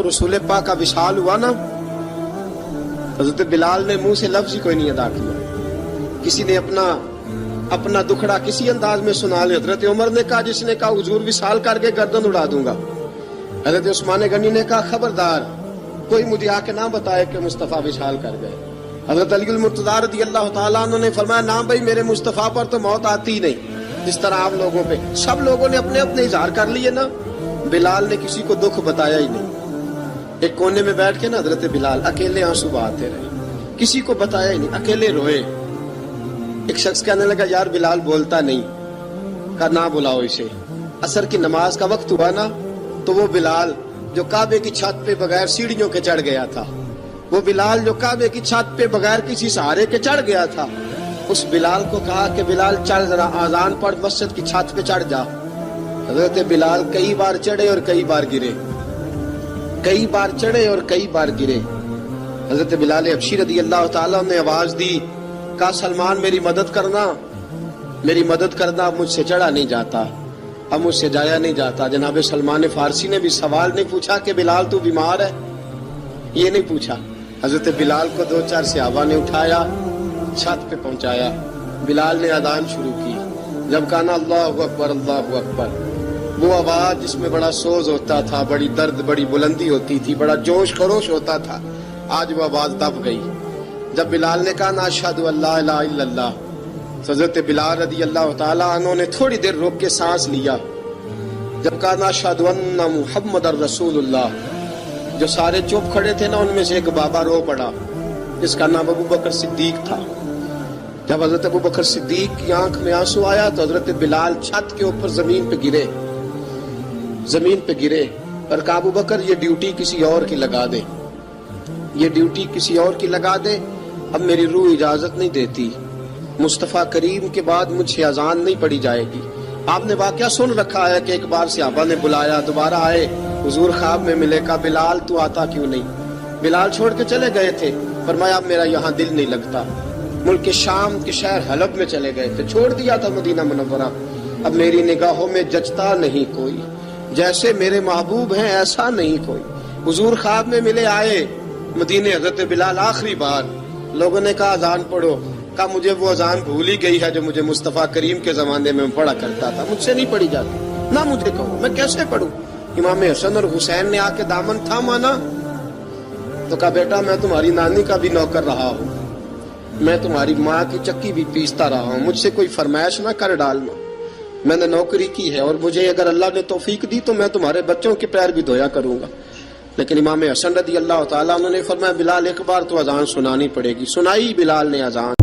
रसूल पाक का विशाल हुआ ना, हजरत बिलाल ने मुंह से लफ्ज ही कोई नहीं अदा किया। किसी ने अपना दुखड़ा किसी अंदाज में सुना लिया। हजरत उमर ने कहा, जिसने कहा हुजूर विशाल करके गर्दन उड़ा दूंगा। हजरत उस्मान गनी ने कहा, खबरदार कोई मुझे आके ना बताए कि मुस्तफा विशाल कर गए। हजरत अली मुर्तज़ा रज़ी अल्लाह तआला अन्हु ने फरमाया, ना भाई मेरे मुस्तफा पर तो मौत आती ही नहीं जिस तरह आप लोगों पे। सब लोगों ने अपने अपने इजहार कर लिए ना, बिलाल ने किसी को दुख बताया ही नहीं। एक कोने में बैठ के ना हजरत बिलाल अकेले आंसू बहाते रहे, किसी को बताया ही नहीं, अकेले रोए। एक शख्स कहने लगा, यार बिलाल बोलता नहीं। कहा, ना बुलाओ इसे। असर की नमाज का वक्त हुआ ना, तो वो बिलाल जो काबे की छत पे बगैर सीढ़ियों के चढ़ गया था, वो बिलाल जो काबे की छत पे बगैर किसी सहारे के चढ़ गया था, उस बिलाल को कहा कि बिलाल चढ़ जरा, आजान पढ़, मस्जिद की छत पे चढ़ जा। हजरत बिलाल कई बार चढ़े और कई बार गिरे, कई बार चढ़े और कई बार गिरे। हजरत बिलाल हबशी रज़ी अल्लाह ताला ने आवाज दी, कहा, सलमान मेरी मदद करना, मेरी मदद करना। अब मुझसे चढ़ा नहीं जाता, अब मुझसे जाया नहीं जाता। जनाब सलमान फारसी ने भी सवाल नहीं पूछा कि बिलाल तू बीमार है, ये नहीं पूछा। हजरत बिलाल को 2-4 सहाबा ने उठाया, छत पे पहुंचाया। बिलाल ने अजान शुरू की। जब कहा ना अल्लाहु अकबर अल्लाहु अकबर, वो आवाज जिसमें बड़ा सोज होता था, बड़ी दर्द, बड़ी बुलंदी होती थी, बड़ा जोश खरोश होता था, आज वो आवाज दब गई। जब बिलाल ने कहा ना अशहदु अल्ला इलाहा इल्लल्लाह, हजरत बिलाल रज़ी अल्लाह ताला अन्हु ने थोड़ी देर रोक के सांस लिया। जब कहा ना अशहदु अन्ना मुहम्मदर रसूलुल्लाह, जो सारे चुप खड़े थे ना, उनमें से एक बाबा रो पड़ा, जिसका नाम अबू बकर सिद्दीक था। जब हजरत अबू बकर सिद्दीक की आंख में आंसू आया तो हजरत बिलाल छत के ऊपर जमीन पे गिरे, जमीन पे गिरे और कहा, अबू बकर ये ड्यूटी किसी और की लगा दे, ये ड्यूटी किसी और की लगा दे। अब मेरी रूह इजाजत नहीं देती, मुस्तफा करीम के बाद मुझसे अजान नहीं पड़ी जाएगी। आपने वाकया सुन रखा है कि एक बार सहाबा ने बुलाया, दोबारा आए, हुजूर ख्वाब में मिले। कहा, बिलाल तू आता क्यों नहीं? बिलाल छोड़ के चले गए थे। फरमाया, अब मेरा यहाँ दिल नहीं लगता। मुल्क के शाम के शहर हलब में चले गए थे, छोड़ दिया था मदीना मुनव्वरा। अब मेरी निगाहों में जचता नहीं कोई, जैसे मेरे महबूब हैं ऐसा नहीं कोई। हुजूर ख्वाब में मिले, आए मदीने। हजरत बिलाल आखिरी बार, लोगों ने कहा अजान पढ़ो। कहा, मुझे वो अजान भूल ही गई है जो मुझे मुस्तफा करीम के जमाने में पढ़ा करता था, मुझसे नहीं पढ़ी जाती। ना मुझे कहो, मैं कैसे पढ़ूं? इमाम हसन और हुसैन ने आके दामन थामा ना, तो कहा, बेटा मैं तुम्हारी नानी का भी नौकर रहा हूँ, मैं तुम्हारी माँ की चक्की भी पीसता रहा हूँ, मुझसे कोई फरमाइश ना कर डालना। मैंने नौकरी की है और मुझे अगर अल्लाह ने तौफीक दी तो मैं तुम्हारे बच्चों के पैर भी धोया करूंगा। लेकिन इमाम हसन रज़ी अल्लाह ताला उन्होंने फरमाया, बिलाल एक बार तो अजान सुनानी पड़ेगी। सुनाई बिलाल ने अजान।